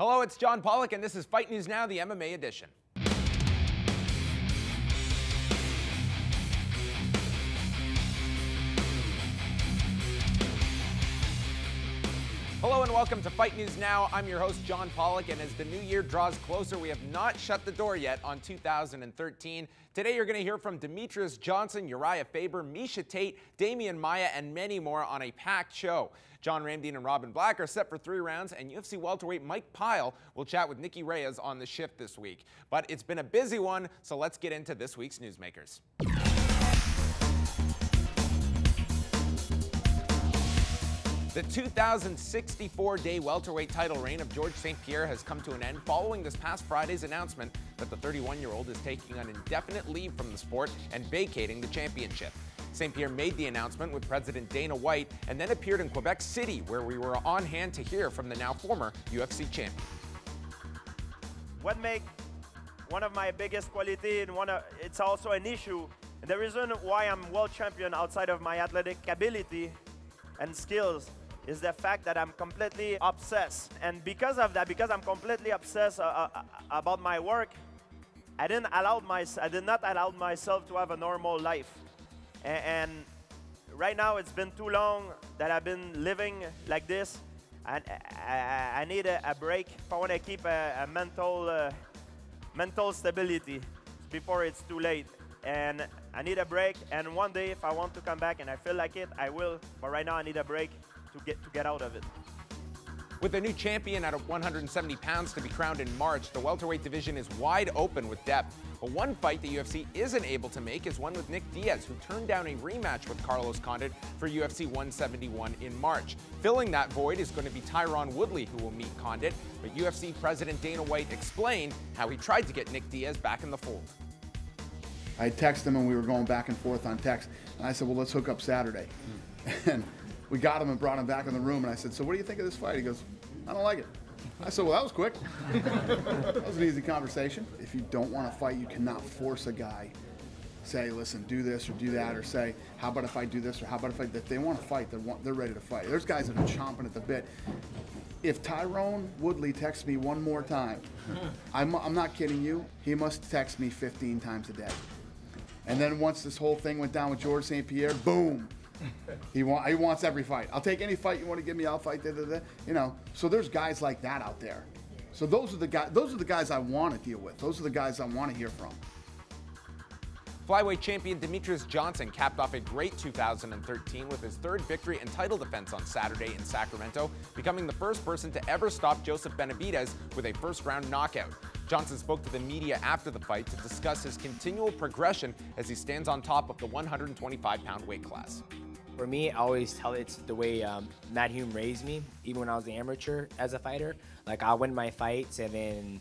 Hello, it's John Pollock, and this is Fight News Now, the MMA edition. Hello and welcome to Fight News Now. I'm your host, John Pollock, and as the new year draws closer, we have not shut the door yet on 2013. Today, you're going to hear from Demetrius Johnson, Uriah Faber, Miesha Tate, Damian Maia, and many more on a packed show. John Ramdine and Robin Black are set for 3 rounds, and UFC welterweight Mike Pyle will chat with Nikki Reyes on the shift this week. But it's been a busy one, so let's get into this week's newsmakers. The 2064-day welterweight title reign of George St-Pierre has come to an end following this past Friday's announcement that the 31-year-old is taking an indefinite leave from the sport and vacating the championship. St-Pierre made the announcement with President Dana White and then appeared in Quebec City, where we were on hand to hear from the now former UFC champion. What makes one of my biggest quality and it's also an issue. And the reason why I'm world champion outside of my athletic ability and skills is the fact that I'm completely obsessed. And because of that, because I'm completely obsessed about my work, I did not allow myself to have a normal life. And right now, it's been too long that I've been living like this. And I need a break if I want to keep a mental stability before it's too late. And I need a break, and one day if I want to come back and I feel like it, I will. But right now I need a break to get out of it. With a new champion at 170 pounds to be crowned in March, the welterweight division is wide open with depth. But one fight the UFC isn't able to make is one with Nick Diaz, who turned down a rematch with Carlos Condit for UFC 171 in March. Filling that void is going to be Tyron Woodley, who will meet Condit, but UFC President Dana White explained how he tried to get Nick Diaz back in the fold. I texted him and we were going back and forth on text. And I said, well, let's hook up Saturday. And we got him and brought him back in the room. And I said, so what do you think of this fight? He goes, I don't like it. I said, well, that was quick. That was an easy conversation. If you don't want to fight, you cannot force a guy. Say, listen, do this or do that, or say, how about if I do this, or how about if I... If they want to fight, they're ready to fight. There's guys that are chomping at the bit. If Tyron Woodley texts me one more time, I'm not kidding you, he must text me 15 times a day. And then once this whole thing went down with George St-Pierre, boom. He wants every fight. I'll take any fight you want to give me. I'll fight. You know. So there's guys like that out there. So those are the guys I want to deal with. Those are the guys I want to hear from. Flyweight champion Demetrius Johnson capped off a great 2013 with his 3rd victory and title defense on Saturday in Sacramento, becoming the first person to ever stop Joseph Benavidez with a first-round knockout. Johnson spoke to the media after the fight to discuss his continual progression as he stands on top of the 125-pound weight class. For me, I always tell it's the way Matt Hume raised me, even when I was an amateur as a fighter. Like, I'll win my fights, and then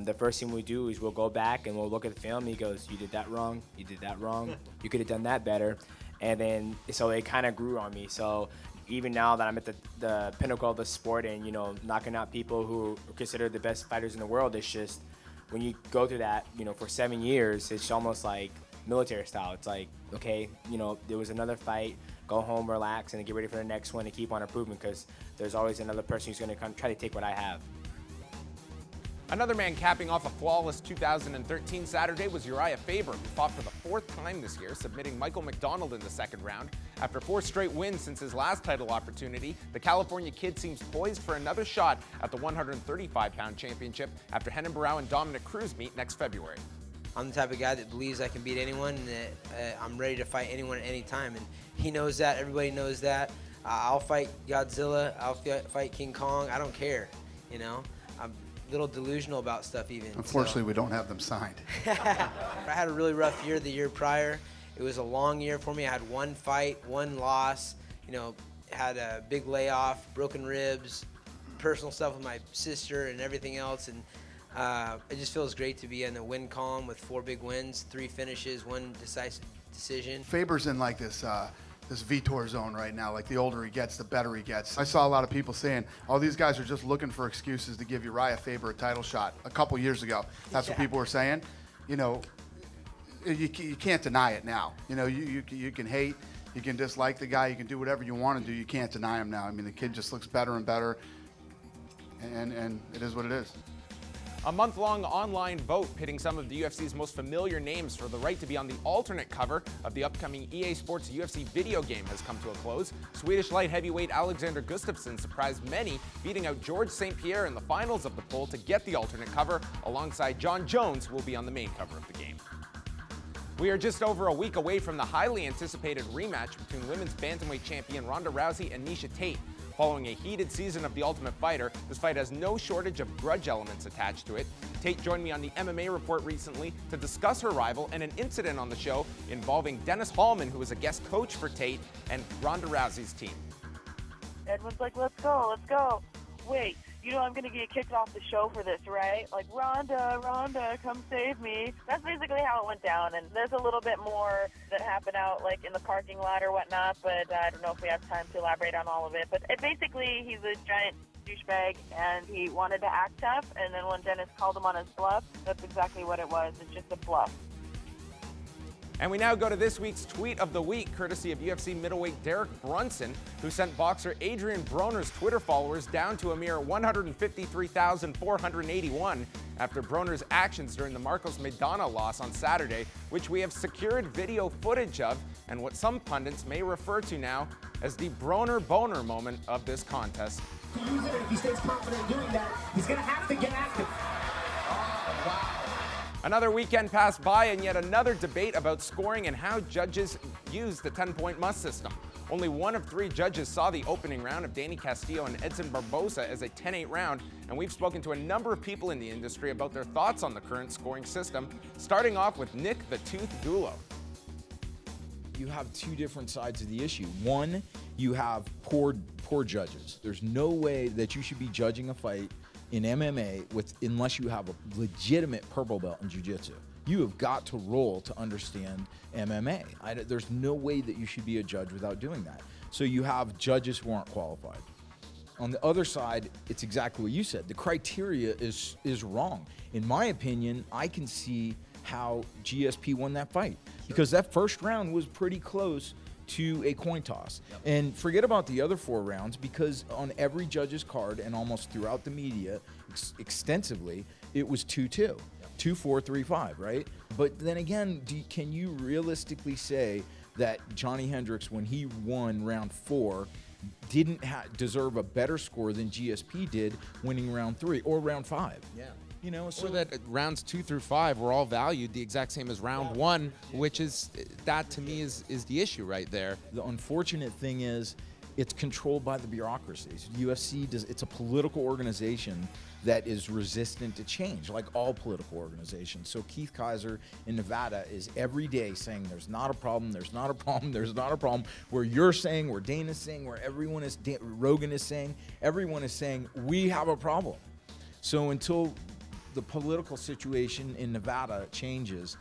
the first thing we do is we'll go back and we'll look at the film. He goes, you did that wrong, you did that wrong, you could have done that better. And then, so it kind of grew on me. So even now that I'm at the pinnacle of the sport and, you know, knocking out people who are considered the best fighters in the world, it's just, when you go through that, you know, for 7 years, it's almost like military style. It's like, okay, you know, there was another fight, go home, relax, and then get ready for the next one and keep on improving, because there's always another person who's going to come try to take what I have. Another man capping off a flawless 2013 Saturday was Uriah Faber, who fought for the 4th time this year, submitting Michael McDonald in the 2nd round. After 4 straight wins since his last title opportunity, the California kid seems poised for another shot at the 135-pound championship after Renan Barão and Dominic Cruz meet next February. I'm the type of guy that believes I can beat anyone, and that I'm ready to fight anyone at any time. And he knows that. Everybody knows that. I'll fight Godzilla. I'll fight King Kong. I don't care. You know, I'm a little delusional about stuff even. Unfortunately, we don't have them signed. I had a really rough year the year prior. It was a long year for me. I had 1 fight, 1 loss. You know, had a big layoff, broken ribs, personal stuff with my sister and everything else. And it just feels great to be in the win column with 4 big wins, 3 finishes, 1 decisive decision. Faber's in like this Vitor zone right now. Like, the older he gets, the better he gets. I saw a lot of people saying, oh, these guys are just looking for excuses to give Uriah Faber a title shot a couple years ago. That's what people were saying. You know, you can't deny it now. You know, you can hate, you can dislike the guy, you can do whatever you want to do. You can't deny him now. I mean, the kid just looks better and better. and it is what it is. A month-long online vote pitting some of the UFC's most familiar names for the right to be on the alternate cover of the upcoming EA Sports UFC video game has come to a close. Swedish light heavyweight Alexander Gustafsson surprised many, beating out George St-Pierre in the finals of the poll to get the alternate cover, alongside John Jones, who will be on the main cover of the game. We are just over a week away from the highly anticipated rematch between women's bantamweight champion Ronda Rousey and Miesha Tate. Following a heated season of The Ultimate Fighter, this fight has no shortage of grudge elements attached to it. Tate joined me on the MMA Report recently to discuss her rival and an incident on the show involving Dennis Hallman, who was a guest coach for Tate, and Ronda Rousey's team. Edwin's like, let's go. Wait, you know I'm going to get kicked off the show for this, right? Like, Ronda, come save me. That's basically how it went down, and there's a little bit more that happened out, like, in the parking lot or whatnot, but I don't know if we have time to elaborate on all of it. But basically, he's a giant douchebag, and he wanted to act tough, and then when Dennis called him on his bluff, that's exactly what it was. It's just a bluff. And we now go to this week's Tweet of the Week, courtesy of UFC middleweight Derek Brunson, who sent boxer Adrian Broner's Twitter followers down to a mere 153,481 after Broner's actions during the Marcos Maidana loss on Saturday, which we have secured video footage of, and what some pundits may refer to now as the Broner-Boner moment of this contest. Use it, if he stays confident in doing that, he's going to have to get active. Oh, wow. Another weekend passed by, and yet another debate about scoring and how judges use the 10-point must system. Only one of 3 judges saw the opening round of Danny Castillo and Edson Barboza as a 10-8 round, and we've spoken to a number of people in the industry about their thoughts on the current scoring system, starting off with Nick the Tooth Gulo. You have 2 different sides of the issue. One, you have poor judges. There's no way that you should be judging a fight in MMA unless you have a legitimate purple belt in jiu-jitsu. You have got to roll to understand MMA. There's no way that you should be a judge without doing that. So you have judges who aren't qualified. On the other side, it's exactly what you said. The criteria is wrong. In my opinion, I can see how GSP won that fight because that first round was pretty close to a coin toss. Yep. And forget about the other 4 rounds, because on every judge's card and almost throughout the media extensively, it was 2-2. Yep. 2-4, 3-5, right? But then again, can you realistically say that Johnny Hendricks, when he won round 4, didn't deserve a better score than GSP did winning round 3 or round 5? Yeah. You know, so that rounds 2 through 5 were all valued the exact same as round 1, which is, that to me is the issue right there. The unfortunate thing is it's controlled by the bureaucracies. UFC it's a political organization that is resistant to change, like all political organizations. So Keith Kaiser in Nevada is every day saying there's not a problem, there's not a problem, there's not a problem. Where you're saying, where Dana's saying, where everyone is, Rogan is saying, everyone is saying we have a problem. So until the political situation in Nevada changes,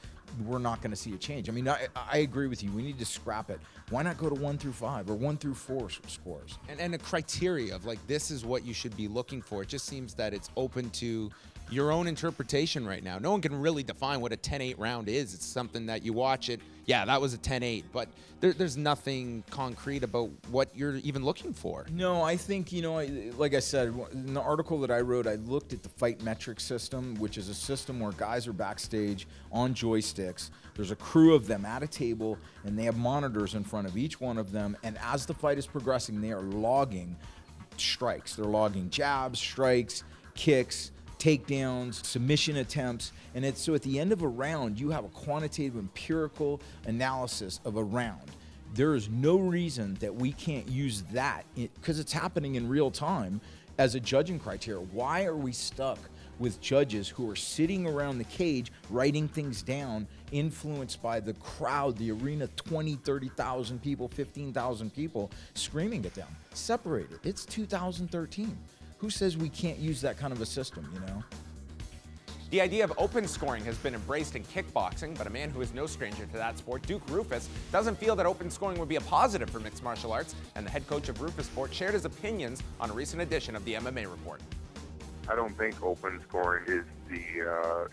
we're not going to see a change. I mean, I agree with you. We need to scrap it. Why not go to 1 through 5 or 1 through 4 scores? And a criteria of, like, this is what you should be looking for. It just seems that it's open to your own interpretation right now. No one can really define what a 10-8 round is. It's something that you watch it, yeah, that was a 10-8, but there's nothing concrete about what you're even looking for. No, I think, like I said, in the article that I wrote, I looked at the fight metric system, which is a system where guys are backstage on joysticks. There's a crew of them at a table, and they have monitors in front of each one of them, and as the fight is progressing, they are logging strikes. They're logging jabs, strikes, kicks, takedowns, submission attempts, and so at the end of a round, you have a quantitative empirical analysis of a round. There is no reason that we can't use that, because it's happening in real time, as a judging criteria. Why are we stuck with judges who are sitting around the cage writing things down, influenced by the crowd, the arena, 20, 30,000 people, 15,000 people screaming at them? Separate it. It's 2013. Who says we can't use that kind of a system, The idea of open scoring has been embraced in kickboxing, but a man who is no stranger to that sport, Duke Rufus, doesn't feel that open scoring would be a positive for mixed martial arts, and the head coach of Rufus Sport shared his opinions on a recent edition of the MMA Report. I don't think open scoring is the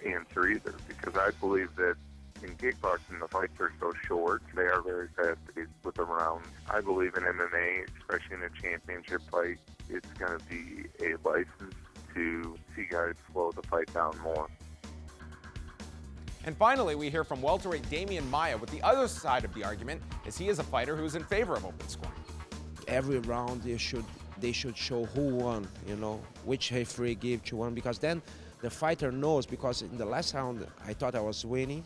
answer either, because I believe that in kickboxing, the fights are so short. They are very fast-paced with the rounds. I believe in MMA, especially in a championship fight, it's going to be a license to see guys slow the fight down more. And finally, we hear from welterweight Demian Maia with the other side of the argument, as he is a fighter who is in favor of open scoring. Every round they should show who won, you know, which referee gave to one, because then the fighter knows, because in the last round I thought I was winning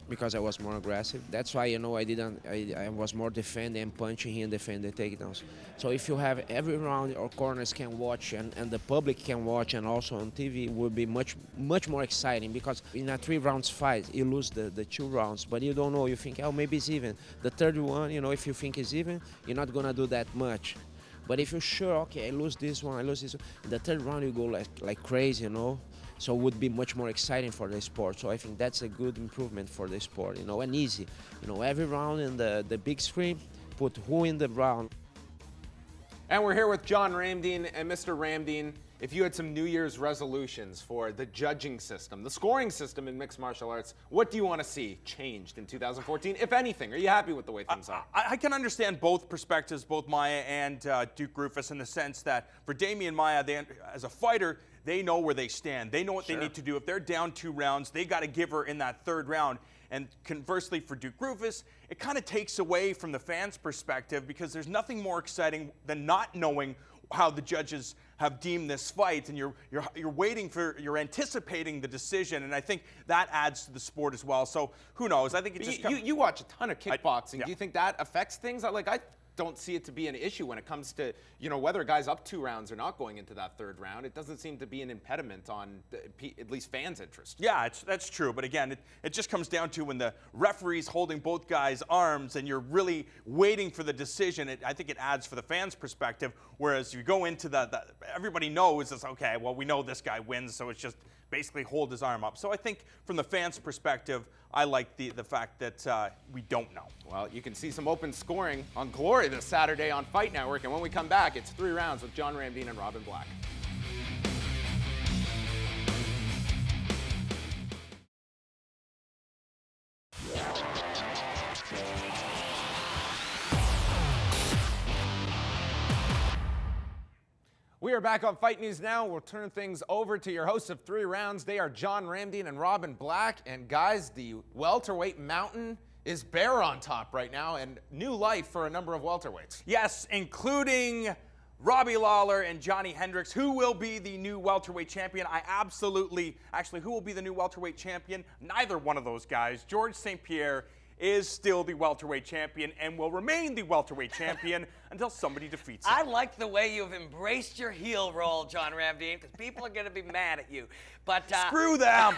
because I was more aggressive. That's why, you know, I was more defending and punching him and defending the takedowns. So if you have every round our corners can watch and the public can watch, and also on TV, it would be much more exciting, because in a 3 rounds fight, you lose the 2 rounds, but you don't know, you think, oh, maybe it's even. The third one, you know, if you think it's even, you're not gonna do that much. But if you're sure, okay, I lose this one, I lose this one, in the third round you go like crazy, you know? So it would be much more exciting for the sport. So I think that's a good improvement for the sport, you know, and easy. You know, every round in the big screen, put who in the round. And we're here with John Ramdeen. And Mr. Ramdeen, if you had some New Year's resolutions for the judging system, the scoring system in mixed martial arts, what do you want to see changed in 2014, if anything? Are you happy with the way things are? I can understand both perspectives, both Maia and Duke Roufus, in the sense that for Demian Maia, as a fighter, they know where they stand. They know what they need to do. If they're down 2 rounds, they got to give her in that 3rd round. And conversely, for Duke Roufus, it kind of takes away from the fans' perspective, because there's nothing more exciting than not knowing how the judges have deemed this fight, and you're anticipating the decision, and I think that adds to the sport as well. So who knows? I think it just you watch a ton of kickboxing. Do you think that affects things? I don't see it to be an issue when it comes to, you know, whether a guy's up 2 rounds or not going into that 3rd round. It doesn't seem to be an impediment on at least fans' interest. Yeah, that's true. But again, it just comes down to when the referee's holding both guys' arms and you're really waiting for the decision. I think it adds for the fans' perspective. Whereas you go into everybody knows it's okay. Well, we know this guy wins, so it's just basically hold his arm up. So I think from the fans' perspective, I like the fact that we don't know. Well, you can see some open scoring on Glory this Saturday on Fight Network. And when we come back, it's 3 rounds with John Ramdeen and Robin Black. We are back on Fight News Now. We'll turn things over to your hosts of 3 rounds. They are John Ramdeen and Robin Black. And guys, the welterweight mountain is bare on top right now, and new life for a number of welterweights. Yes, including Robbie Lawler and Johnny Hendricks. Who will be the new welterweight champion? Actually, who will be the new welterweight champion? Neither one of those guys. George St-Pierre is still the welterweight champion and will remain the welterweight champion until somebody defeats him. I like the way you've embraced your heel roll, John Ramdeen, because people are going to be mad at you. But screw them.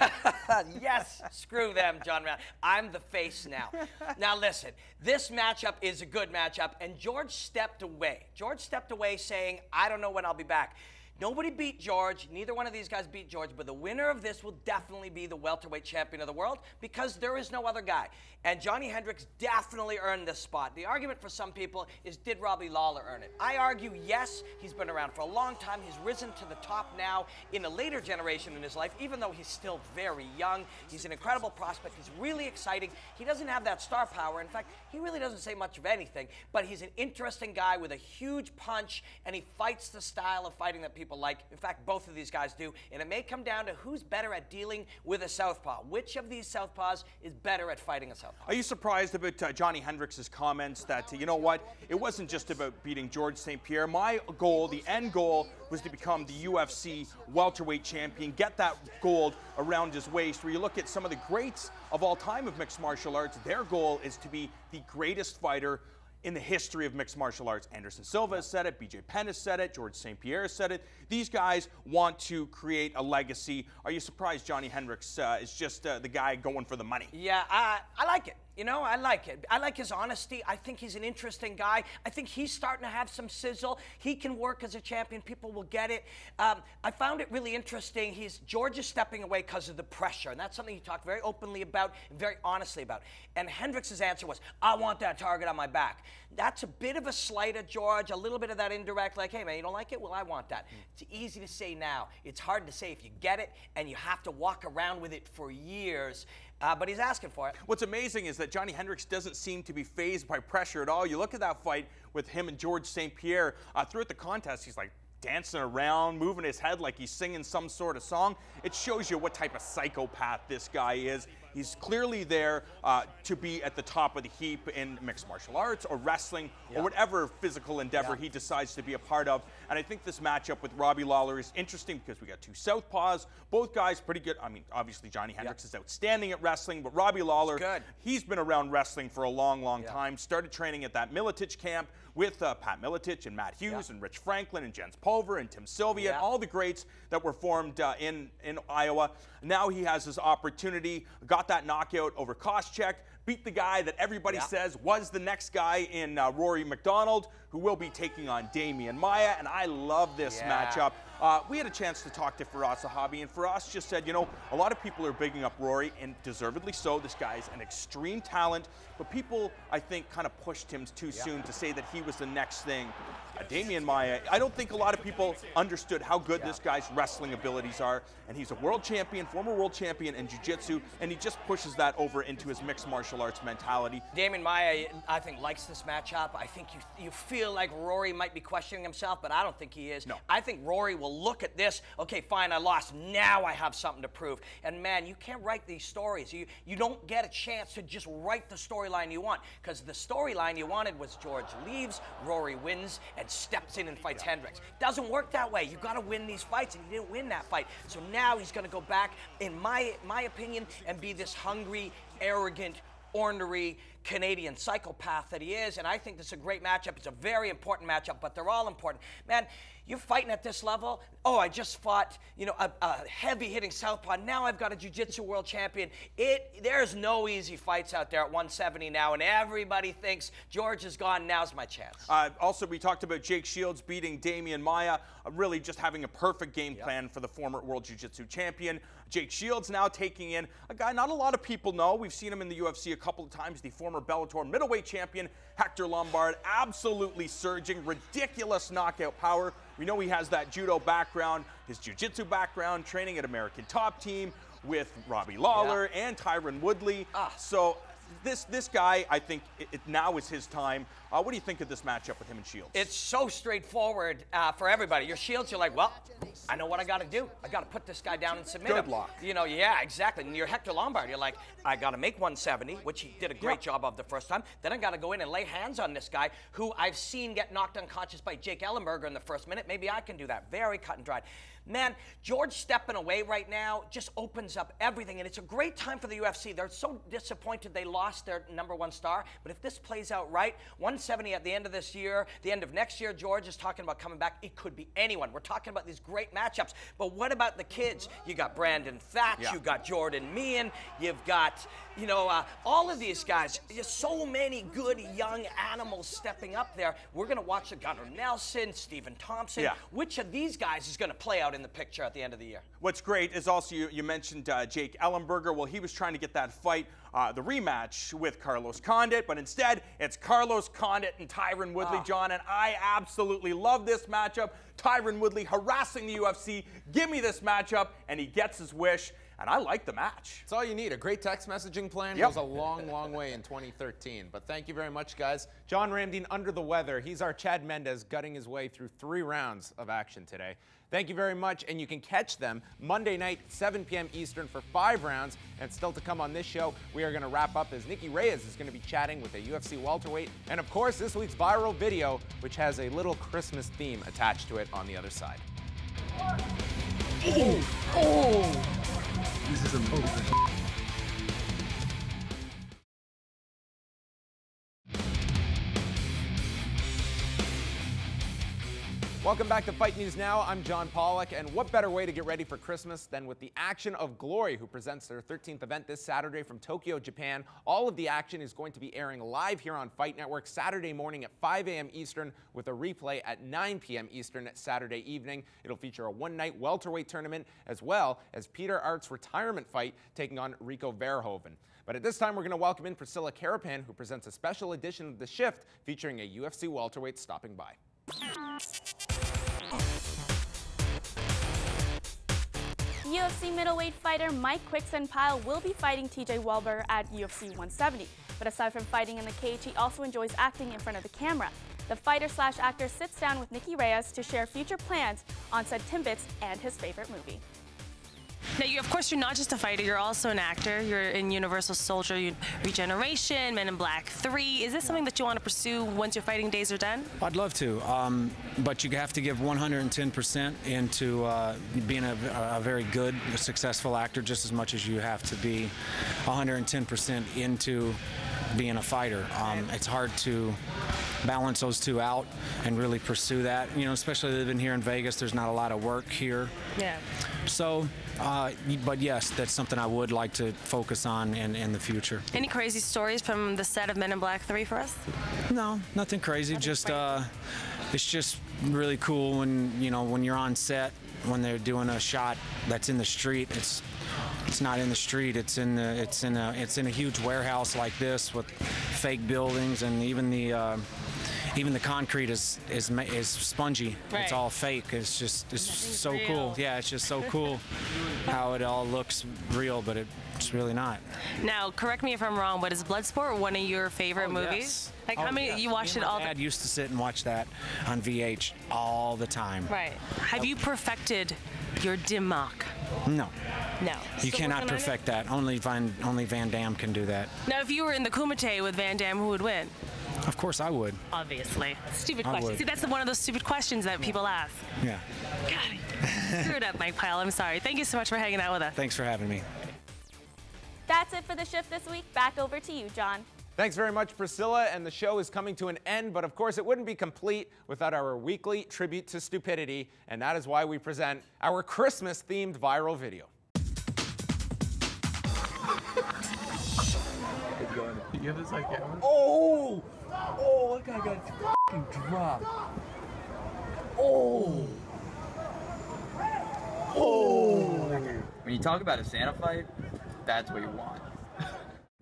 Yes, screw them, John Ramdeen. I'm the face now. Now listen, this matchup is a good matchup, and George stepped away. George stepped away saying, I don't know when I'll be back. Nobody beat George. Neither one of these guys beat George, but the winner of this will definitely be the welterweight champion of the world, because there is no other guy. And Johnny Hendricks definitely earned this spot. The argument for some people is, did Robbie Lawler earn it? I argue, yes. He's been around for a long time. He's risen to the top now in a later generation in his life, even though he's still very young. He's an incredible prospect. He's really exciting. He doesn't have that star power. In fact, he really doesn't say much of anything, but he's an interesting guy with a huge punch, and he fights the style of fighting that people like. In fact, both of these guys do, and it may come down to who's better at dealing with a southpaw. Which of these southpaws is better at fighting a southpaw? Are you surprised about Johnny Hendricks' comments that, you know what, it wasn't just about beating George St-Pierre. My goal, the end goal, was to become the UFC welterweight champion, get that gold around his waist. Where you look at some of the greats of all time of mixed martial arts, their goal is to be the greatest fighter in the history of mixed martial arts. Anderson Silva has said it, BJ Penn has said it, George St-Pierre has said it. These guys want to create a legacy. Are you surprised Johnny Hendricks is just the guy going for the money? Yeah, I like it. You know, I like it. I like his honesty. I think he's an interesting guy. I think he's starting to have some sizzle. He can work as a champion. People will get it. I found it really interesting. George is stepping away because of the pressure, and that's something he talked very openly about and very honestly about. And Hendricks' answer was, I want that target on my back. That's a bit of a slight at George, a little bit of that indirect, like, hey, man, you don't like it? Well, I want that. It's easy to say now. It's hard to say if you get it, and you have to walk around with it for years. But he's asking for it. What's amazing is that Johnny Hendricks doesn't seem to be fazed by pressure at all. You look at that fight with him and George St-Pierre. Throughout the contest, he's like dancing around, moving his head like he's singing some sort of song. It shows you what type of psychopath this guy is. He's clearly there to be at the top of the heap in mixed martial arts or wrestling or whatever physical endeavor he decides to be a part of. And I think this matchup with Robbie Lawler is interesting because we got two southpaws, both guys pretty good. I mean, obviously Johnny Hendricks is outstanding at wrestling, but Robbie Lawler, he's been around wrestling for a long, long time. Started training at that Miletich camp with Pat Miletich and Matt Hughes and Rich Franklin and Jens Pulver and Tim Sylvia and all the greats that were formed in Iowa. Now he has his opportunity, got that knockout over Koscheck, beat the guy that everybody says was the next guy in Rory McDonald, who will be taking on Damian Maia, and I love this matchup. We had a chance to talk to Firas Zahabi, and Firas just said, you know, a lot of people are bigging up Rory, and deservedly so. This guy's an extreme talent, but people, I think, kind of pushed him too soon to say that he was the next thing. Damian Maia, I don't think a lot of people understood how good this guy's wrestling abilities are, and he's a world champion, former world champion in jiu-jitsu, and he just pushes that over into his mixed martial arts mentality. Damian Maia, I think, likes this matchup. I think you feel like Rory might be questioning himself, but I don't think he is. No. I think Rory will look at this, okay, fine, I lost, now I have something to prove. And man, you can't write these stories. You don't get a chance to just write the storyline you want, because the storyline you wanted was George leaves, Rory wins, and steps in and fights Hendricks. Doesn't work that way. You got to win these fights, and he didn't win that fight. So now he's going to go back, in my opinion, and be this hungry, arrogant, ornery Canadian psychopath that he is, and I think this is a great matchup. It's a very important matchup, but they're all important. Man, you're fighting at this level. Oh, I just fought, you know, a heavy-hitting southpaw. Now I've got a jiu-jitsu world champion. There's no easy fights out there at 170 now, and everybody thinks George is gone. Now's my chance. Also, we talked about Jake Shields beating Damian Maia, really just having a perfect game plan for the former world jiu-jitsu champion. Jake Shields now taking in a guy not a lot of people know. We've seen him in the UFC a couple of times, the former Bellator middleweight champion, Hector Lombard, absolutely surging, ridiculous knockout power. We know he has that judo background, his jiu-jitsu background, training at American Top Team with Robbie Lawler and Tyron Woodley. So this guy, I think now is his time. What do you think of this matchup with him and Shields? It's so straightforward for everybody. Your Shields, you're like, well, I know what I got to do. I got to put this guy down and submit him. Good luck. You know, yeah, exactly. And you're Hector Lombard. You're like, I got to make 170, which he did a great job of the first time. Then I got to go in and lay hands on this guy who I've seen get knocked unconscious by Jake Ellenberger in the first minute. Maybe I can do that. Very cut and dried. Man, George stepping away right now just opens up everything, and it's a great time for the UFC. They're so disappointed they lost their #1 star, but if this plays out right, 170 at the end of this year, the end of next year, George is talking about coming back. It could be anyone. We're talking about these great matchups, but what about the kids? You got Brandon Thatch, you got Jordan Meehan, you've got, you know, all of these guys. There's so many good young animals stepping up there. We're going to watch the Gunnar Nelson, Stephen Thompson. Which of these guys is going to play out in the picture at the end of the year? What's great is also you mentioned Jake Ellenberger. Well, he was trying to get that fight, the rematch with Carlos Condit, but instead it's Carlos Condit and Tyron Woodley, John, and I absolutely love this matchup. Tyron Woodley harassing the UFC. Give me this matchup, and he gets his wish. And I like the match. It's all you need. A great text messaging plan goes a long, long way in 2013. But thank you very much, guys. John Ramdeen under the weather. He's our Chad Mendes gutting his way through 3 rounds of action today. Thank you very much. And you can catch them Monday night, 7 p.m. Eastern for 5 rounds. And still to come on this show, we are going to wrap up as Nikki Reyes is going to be chatting with a UFC welterweight. And of course, this week's viral video, which has a little Christmas theme attached to it on the other side. This is amazing. Welcome back to Fight News Now. I'm John Pollock, and what better way to get ready for Christmas than with the action of Glory, who presents their 13th event this Saturday from Tokyo, Japan. All of the action is going to be airing live here on Fight Network Saturday morning at 5 a.m. Eastern with a replay at 9 p.m. Eastern Saturday evening. It'll feature a one-night welterweight tournament as well as Peter Art's retirement fight taking on Rico Verhoeven. But at this time, we're going to welcome in Priscilla Carapan, who presents a special edition of The Shift featuring a UFC welterweight stopping by. UFC middleweight fighter Mike Quicksand Pyle will be fighting TJ Wahlberg at UFC 170. But aside from fighting in the cage, he also enjoys acting in front of the camera. The fighter/actor sits down with Nikki Reyes to share future plans on said Timbits and his favorite movie. Now, of course, you're not just a fighter, you're also an actor. You're in Universal Soldier Regeneration, Men in Black 3. Is this something that you want to pursue once your fighting days are done? I'd love to, but you have to give 110% into being a very good, successful actor, just as much as you have to be 110% into being a fighter. It's hard to balance those two out and really pursue that. You know, especially living here in Vegas, there's not a lot of work here. Yeah. So, but yes, that's something I would like to focus on in the future. Any crazy stories from the set of Men in Black 3 for us? No, nothing crazy. Just it's just really cool when you're on set, when they're doing a shot that's in the street. It's not in the street. It's in a huge warehouse like this with fake buildings, and even the concrete is spongy. Right. It's all fake. It's so real. cool. Yeah, it's just so cool how it all looks real, but it's really not. Now, correct me if I'm wrong, but is Bloodsport one of your favorite movies? Yes. Like, how many you watched it all? My dad used to sit and watch that on VH all the time. Right. Have you perfected your Dimmock? No. No. You Still cannot working on it? perfect that. Only Van Damme can do that. Now, if you were in the Kumite with Van Damme, who would win? Of course I would. Obviously. Stupid I question. would. See, that's one of those stupid questions that people ask. Yeah. Screw it up, Mike Pyle. I'm sorry. Thank you so much for hanging out with us. Thanks for having me. That's it for the shift this week. Back over to you, John. Thanks very much, Priscilla, and the show is coming to an end, but of course it wouldn't be complete without our weekly tribute to stupidity, and that is why we present our Christmas-themed viral video. You have this on camera? Oh! Oh, that guy got f***ing dropped. Oh! Oh! When you talk about a Santa fight, that's what you want.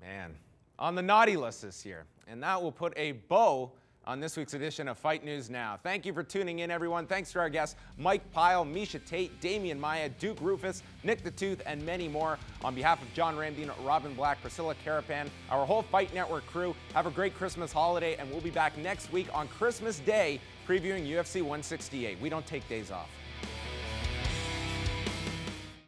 Man, on the naughty list this year, and that will put a bow on this week's edition of Fight News Now. Thank you for tuning in, everyone. Thanks to our guests, Mike Pyle, Misha Tate, Damian Maya, Duke Rufus, Nick the Tooth, and many more. On behalf of John Ramdine, Robin Black, Priscilla Carapan, our whole Fight Network crew, have a great Christmas holiday, and we'll be back next week on Christmas Day previewing UFC 168. We don't take days off.